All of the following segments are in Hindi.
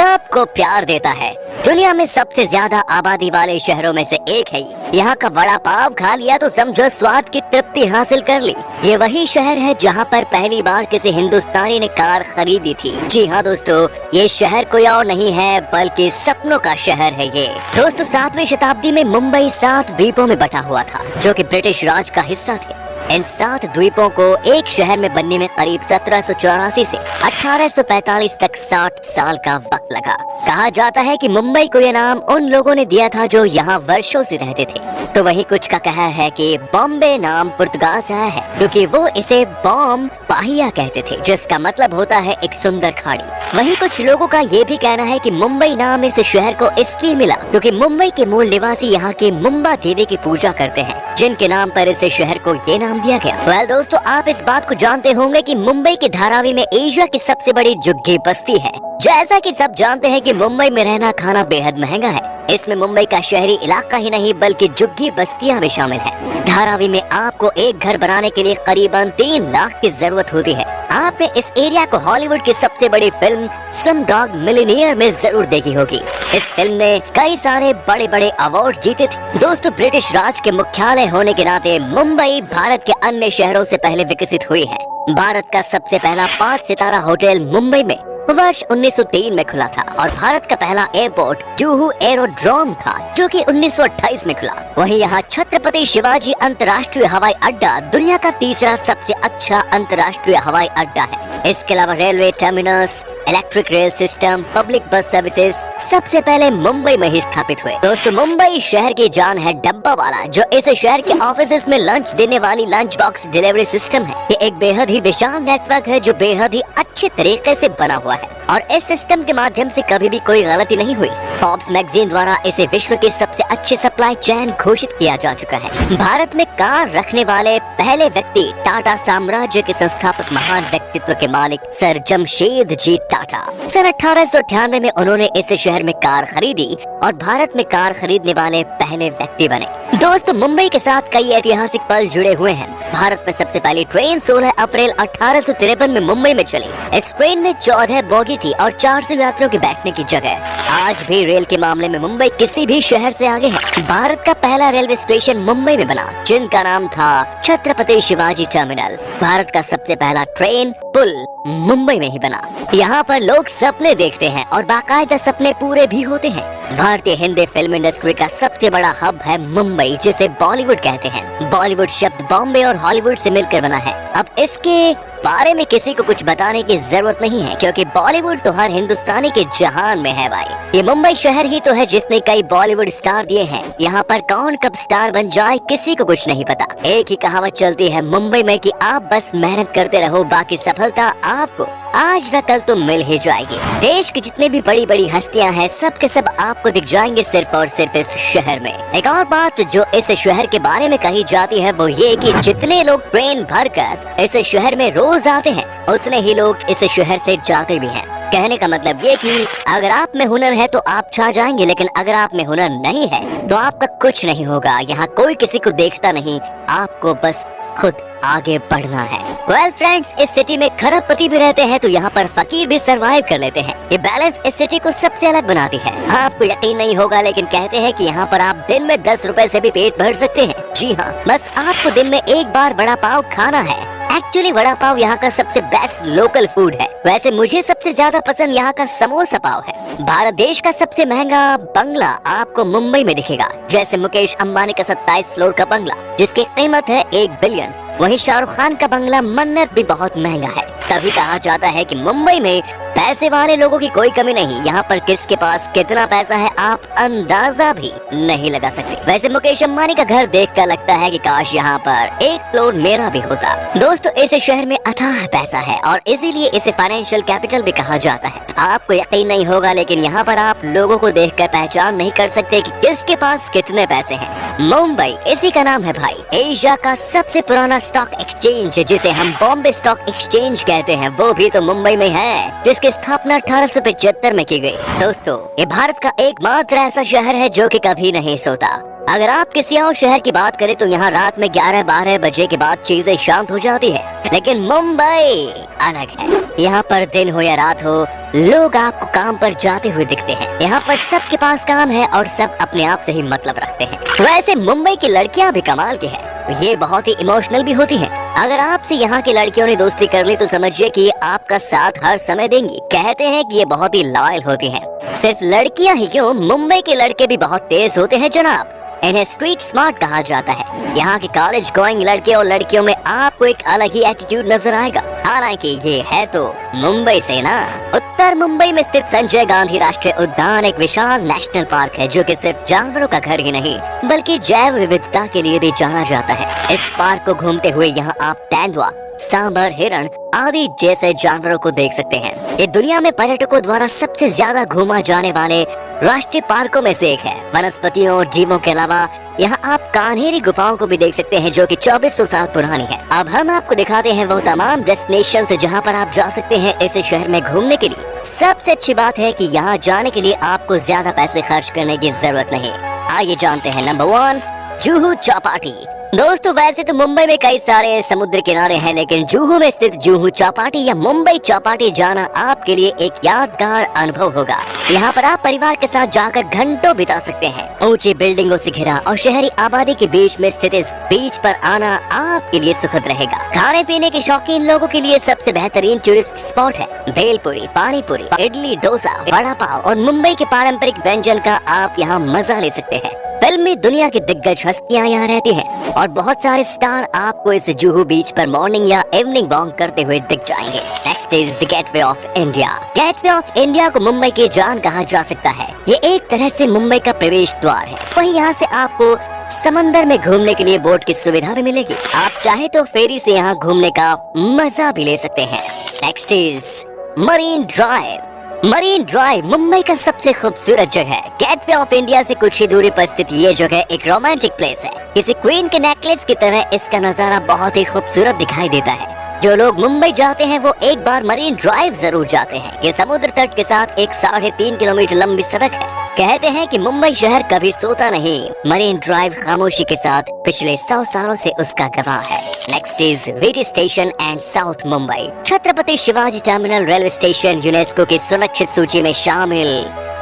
सबको प्यार देता है। दुनिया में सबसे ज्यादा आबादी वाले शहरों में से एक है। यहाँ का वड़ा पाव खा लिया तो समझो स्वाद की तृप्ति हासिल कर ली। ये वही शहर है जहाँ पर पहली बार किसी हिंदुस्तानी ने कार खरीदी थी। जी हाँ दोस्तों, ये शहर कोई और नहीं है बल्कि सपनों का शहर है ये। दोस्तों 7वीं शताब्दी में मुंबई 7 द्वीपों में बटा हुआ था जो कि ब्रिटिश राज का हिस्सा थे। इन 7 द्वीपों को एक शहर में बनने में करीब 1784 से 1845 तक 60 साल का वक्त लगा। कहा जाता है कि मुंबई को यह नाम उन लोगों ने दिया था जो यहाँ वर्षों से रहते थे। तो वहीं कुछ का कहा है कि बॉम्बे नाम पुर्तगाल से आया है क्योंकि वो इसे बॉम पाहिया कहते थे, जिसका मतलब होता है एक सुंदर खाड़ी। वहीं कुछ लोगों का ये भी कहना है कि मुंबई नाम इस शहर को इसलिए मिला क्योंकि मुंबई के मूल निवासी यहाँ के मुंबा देवी की पूजा करते हैं, जिनके नाम पर इस शहर को ये नाम दिया गया। वेल दोस्तों, आप इस बात को जानते होंगे कि मुंबई के धारावी में एशिया की सबसे बड़ी झुग्गी बस्ती है। जैसा कि सब जानते हैं कि मुंबई में रहना खाना बेहद महंगा है। इसमें मुंबई का शहरी इलाका ही नहीं बल्कि झुग्गी बस्तियां भी शामिल हैं। धारावी में आपको एक घर बनाने के लिए करीबन 3 लाख की जरूरत होती है। आपने इस एरिया को हॉलीवुड की सबसे बड़ी फिल्म स्लमडॉग मिलियनेयर में जरूर देखी होगी। इस फिल्म ने कई सारे बड़े बड़े अवार्ड जीते थे। दोस्तों ब्रिटिश राज के मुख्यालय होने के नाते मुंबई भारत के अन्य शहरों से पहले विकसित हुई है। भारत का सबसे पहला 5 सितारा होटल मुंबई में वर्ष 1903 में खुला था और भारत का पहला एयरपोर्ट जुहू एरोड्रोम था जो कि 1928 में खुला। वहीं यहाँ छत्रपति शिवाजी अंतर्राष्ट्रीय हवाई अड्डा दुनिया का तीसरा सबसे अच्छा अंतर्राष्ट्रीय हवाई अड्डा है। इसके अलावा railway terminus, electric rail system, public bus services सबसे पहले मुंबई में ही स्थापित हुए। दोस्तों मुंबई शहर की जान है डब्बा वाला, जो इस शहर के ऑफिस में लंच देने वाली लंच बॉक्स डिलीवरी सिस्टम है। ये एक बेहद ही विशाल नेटवर्क है जो बेहद ही अच्छे तरीके से बना हुआ है और इस सिस्टम के माध्यम से कभी भी कोई गलती नहीं हुई। फॉर्ब्स मैगजीन द्वारा इसे विश्व के सबसे अच्छे सप्लाई चेन घोषित किया जा चुका है। भारत में कार रखने वाले पहले व्यक्ति टाटा साम्राज्य के संस्थापक महान व्यक्तित्व के मालिक सर जमशेद जी टाटा। सन 1898 में उन्होंने इस शहर में कार खरीदी और भारत में कार खरीदने वाले पहले व्यक्ति बने। दोस्तों मुंबई के साथ कई ऐतिहासिक पल जुड़े हुए हैं। भारत में सबसे पहली ट्रेन 16 अप्रैल 1853 में मुंबई में चली। इस ट्रेन में 14 बोगी थी और 400 यात्रियों के बैठने की जगह। आज भी रेल के मामले में मुंबई किसी भी शहर से आगे है। भारत का पहला रेलवे स्टेशन मुंबई में बना जिनका नाम था छत्रपति शिवाजी टर्मिनल। भारत का सबसे पहला ट्रेन पुल मुंबई में ही बना। यहाँ पर लोग सपने देखते हैं और बाकायदा सपने पूरे भी होते हैं। भारतीय हिंदी फिल्म इंडस्ट्री का सबसे बड़ा हब है मुंबई, जिसे बॉलीवुड कहते हैं। बॉलीवुड शब्द बॉम्बे और हॉलीवुड से मिलकर बना है। अब इसके बारे में किसी को कुछ बताने की जरूरत नहीं है क्योंकि बॉलीवुड तो हर हिंदुस्तानी के जहान में है भाई। ये मुंबई शहर ही तो है जिसने कई बॉलीवुड स्टार दिए हैं। यहाँ पर कौन कब स्टार बन जाए किसी को कुछ नहीं पता। एक ही कहावत चलती है मुंबई में कि आप बस मेहनत करते रहो, बाकी सफलता आपको आज न कल तो मिल ही जाएगी। देश की जितने भी बड़ी बड़ी हस्तियां हैं सब के सब आपको दिख जाएंगे सिर्फ और सिर्फ इस शहर में। एक और बात जो इस शहर के बारे में कही जाती है वो ये कि जितने लोग ट्रेन भरकर इस शहर में रोज आते हैं उतने ही लोग इस शहर से जाते भी हैं। कहने का मतलब ये कि अगर आप में हुनर है तो आप छा जाएंगे, लेकिन अगर आप में हुनर नहीं है तो आपका कुछ नहीं होगा। यहाँ कोई किसी को देखता नहीं, आपको बस खुद आगे बढ़ना है। वेल फ्रेंड्स, इस सिटी में खरबपति भी रहते हैं तो यहाँ पर फकीर भी सरवाइव कर लेते हैं। ये बैलेंस इस सिटी को सबसे अलग बनाती है। आपको यकीन नहीं होगा लेकिन कहते हैं कि यहाँ पर आप दिन में 10 रुपए से भी पेट भर सकते हैं। जी हाँ, बस आपको दिन में एक बार वड़ा पाव खाना है। एक्चुअली वड़ा पाव यहाँ का सबसे बेस्ट लोकल फूड है। वैसे मुझे सबसे ज्यादा पसंद यहाँ का समोसा पाव है। भारत देश का सबसे महंगा बंगला आपको मुंबई में दिखेगा, जैसे मुकेश अंबानी का 27 फ्लोर का बंगला जिसकी कीमत है 1 बिलियन। वहीं शाहरुख खान का बंगला मन्नत भी बहुत महंगा है। तभी कहा जाता है कि मुंबई में पैसे वाले लोगों की कोई कमी नहीं। यहाँ पर किसके पास कितना पैसा है आप अंदाजा भी नहीं लगा सकते। वैसे मुकेश अंबानी का घर देखकर लगता है कि काश यहाँ पर 1 फ्लोर मेरा भी होता। दोस्तों इस शहर में अथाह पैसा है और इसीलिए इसे फाइनेंशियल कैपिटल भी कहा जाता है। आपको यकीन नहीं होगा लेकिन यहाँ पर आप लोगों को देखकर पहचान नहीं कर सकते कि किसके पास कितने पैसे हैं। मुंबई इसी का नाम है भाई। एशिया का सबसे पुराना स्टॉक एक्सचेंज जिसे हम बॉम्बे स्टॉक एक्सचेंज कहते हैं वो भी तो मुंबई में है, जिसकी स्थापना 1875 में की गई। दोस्तों ये भारत का एकमात्र ऐसा शहर है जो कि कभी नहीं सोता। अगर आप किसी और शहर की बात करें तो यहाँ रात में 11-12 बजे के बाद चीजें शांत हो जाती है, लेकिन मुंबई अलग है। यहाँ पर दिन हो या रात हो लोग आपको काम पर जाते हुए दिखते हैं। यहाँ पर सबके पास काम है और सब अपने आप से ही मतलब रखते हैं। वैसे मुंबई की लड़कियाँ भी कमाल की है, ये बहुत ही इमोशनल भी होती हैं। अगर आपसे यहाँ की लड़कियों ने दोस्ती कर ली तो समझिए कि आपका साथ हर समय देंगी। कहते हैं कि ये बहुत ही लॉयल होती हैं। सिर्फ लड़कियाँ ही क्यों, मुंबई के लड़के भी बहुत तेज होते हैं जनाब। इन्हें स्ट्रीट स्मार्ट कहा जाता है। यहाँ के कॉलेज गोइंग लड़के और लड़कियों में आपको एक अलग ही एटीट्यूड नजर आएगा। हालांकि ये है तो मुंबई से ना। उत्तर मुंबई में स्थित संजय गांधी राष्ट्रीय उद्यान एक विशाल नेशनल पार्क है जो कि सिर्फ जानवरों का घर ही नहीं बल्कि जैव विविधता के लिए भी जाना जाता है। इस पार्क को घूमते हुए यहाँ आप तेंदुआ, सांभर, हिरण आदि जैसे जानवरों को देख सकते हैं। ये दुनिया में पर्यटकों द्वारा सबसे ज्यादा घूमा जाने वाले राष्ट्रीय पार्कों में से एक है। वनस्पतियों और जीवों के अलावा यहाँ आप कान्हेरी गुफाओं को भी देख सकते हैं जो कि 2400 साल पुरानी है। अब हम आपको दिखाते हैं वो तमाम डेस्टिनेशन जहाँ पर आप जा सकते हैं इस शहर में घूमने के लिए। सबसे अच्छी बात है कि यहाँ जाने के लिए आपको ज्यादा पैसे खर्च करने की जरूरत नहीं। आइए जानते हैं। नंबर 1, जुहू चौपाटी। दोस्तों वैसे तो मुंबई में कई सारे समुद्र किनारे हैं, लेकिन जुहू में स्थित जुहू चौपाटी या मुंबई चौपाटी जाना आपके लिए एक यादगार अनुभव होगा। यहाँ पर आप परिवार के साथ जाकर घंटों बिता सकते हैं। ऊंची बिल्डिंगों से घिरा और शहरी आबादी के बीच में स्थित इस बीच पर आना आपके लिए सुखद रहेगा। खाने पीने के शौकीन लोगों के लिए सबसे बेहतरीन टूरिस्ट स्पॉट है। भेलपुरी, पानी पूरी, इडली, डोसा, वड़ा पाव और मुंबई के पारंपरिक व्यंजन का आप यहाँ मजा ले सकते हैं। फिल्मी दुनिया की दिग्गज हस्तियां यहाँ रहती हैं और बहुत सारे स्टार आपको इस जुहू बीच पर मॉर्निंग या इवनिंग वॉक करते हुए दिख जाएंगे। Next is the gateway of India. Gateway of India को मुंबई की जान कहा जा सकता है। ये एक तरह से मुंबई का प्रवेश द्वार है। वहीं यहाँ से आपको समंदर में घूमने के लिए बोट की सुविधा भी मिलेगी। आप चाहे तो फेरी से यहाँ घूमने का मजा भी ले सकते हैं। Next is marine drive. Marine drive Mumbai का सबसे खूबसूरत जगह है। गेटवे ऑफ इंडिया से कुछ ही दूरी पर स्थित ये जगह एक रोमांटिक प्लेस है। किसी क्वीन के नेकलेस की तरह इसका नजारा बहुत ही खूबसूरत दिखाई देता है। जो लोग मुंबई जाते हैं वो एक बार मरीन ड्राइव जरूर जाते हैं। ये समुद्र तट के साथ एक 3.5 किलोमीटर लंबी सड़क है। कहते हैं कि मुंबई शहर कभी सोता नहीं। मरीन ड्राइव खामोशी के साथ पिछले 100 सालों से उसका गवाह है। Next is VT station and south Mumbai. Chhatrapati Shivaji terminal railway station UNESCO की सुरक्षित सूची में शामिल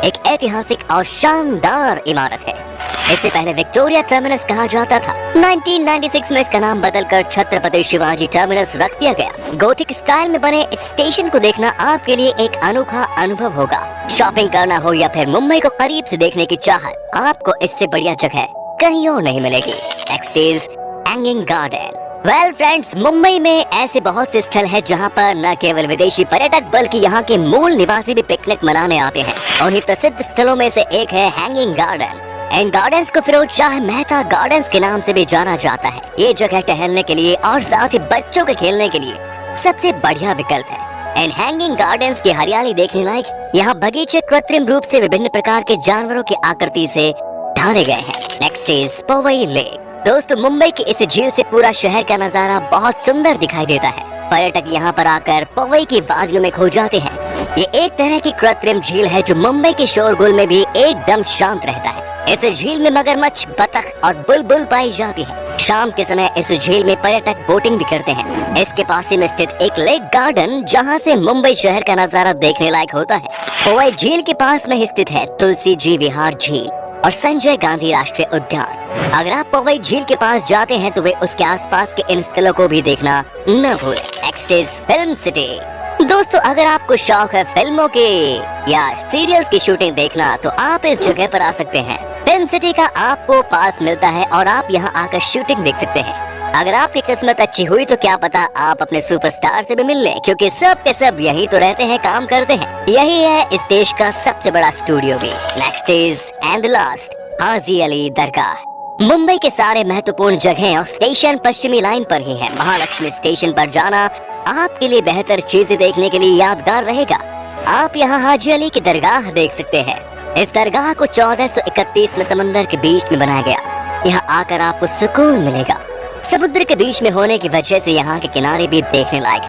एक ऐतिहासिक और शानदार इमारत है। इससे पहले विक्टोरिया टर्मिनस कहा जाता था। 1996 में इसका नाम बदलकर छत्रपति शिवाजी टर्मिनस रख दिया गया। गोथिक स्टाइल में बने इस स्टेशन को देखना आपके लिए एक अनोखा अनुभव होगा। शॉपिंग करना हो या फिर मुंबई को करीब से देखने की चाहत, आपको इससे बढ़िया जगह कहीं और नहीं मिलेगी। Next is hanging garden. Well friends, Mumbai में ऐसे बहुत से स्थल हैं जहां पर न केवल विदेशी पर्यटक बल्कि यहां के मूल निवासी भी पिकनिक मनाने आते हैं। उन्हीं प्रसिद्ध स्थलों में से एक है हैंगिंग गार्डन। इन गार्डन्स को फिरोज शाह मेहता गार्डन्स के नाम से भी जाना जाता है। ये जगह टहलने के लिए और साथ ही बच्चों के खेलने के लिए सबसे बढ़िया विकल्प है। इन हैंगिंग गार्डन्स की हरियाली देखने लायक। यहाँ बगीचे कृत्रिम रूप से विभिन्न प्रकार के जानवरों की आकृति से ढाले गए हैं। Next is Powai lake. दोस्तों मुंबई की इस झील से पूरा शहर का नजारा बहुत सुंदर दिखाई देता है। पर्यटक यहाँ पर आकर पवई की वादियों में खो जाते हैं। ये एक तरह की कृत्रिम झील है जो मुंबई के शोरगुल में भी एकदम शांत रहता है। इस झील में मगरमच्छ, बतख और बुलबुल पाई जाती है। शाम के समय इस झील में पर्यटक बोटिंग भी करते हैं। इसके पास ही में स्थित एक लेक गार्डन जहां से मुंबई शहर का नजारा देखने लायक होता है। पवई झील के पास में स्थित है तुलसी जी विहार झील और संजय गांधी राष्ट्रीय उद्यान। अगर आप पवई झील के पास जाते हैं तो वे उसके आसपास के इन स्थलों को भी देखना न भूलें। Next is film city. दोस्तों अगर आपको शौक है फिल्मों के या सीरियल्स की शूटिंग देखना तो आप इस जगह पर आ सकते हैं। फिल्म सिटी का आपको पास मिलता है और आप यहाँ आकर शूटिंग देख सकते हैं। अगर आपकी किस्मत अच्छी हुई तो क्या पता आप अपने सुपरस्टार से भी मिल लें, क्योंकि सब के सब यही तो रहते हैं, काम करते हैं। यही है इस देश का सबसे बड़ा स्टूडियो भी। Next is and last Haji Ali दरगाह। मुंबई के सारे महत्वपूर्ण जगह और स्टेशन पश्चिमी लाइन पर ही है। महालक्ष्मी स्टेशन पर जाना आपके लिए बेहतर चीजें देखने के लिए यादगार रहेगा। आप यहाँ हाजी अली की दरगाह देख सकते हैं। इस दरगाह को 1431 में समंदर के बीच में बनाया गया। यहाँ आकर आपको सुकून मिलेगा। समुद्र के बीच में होने की वजह से यहाँ के किनारे भी देखने लायक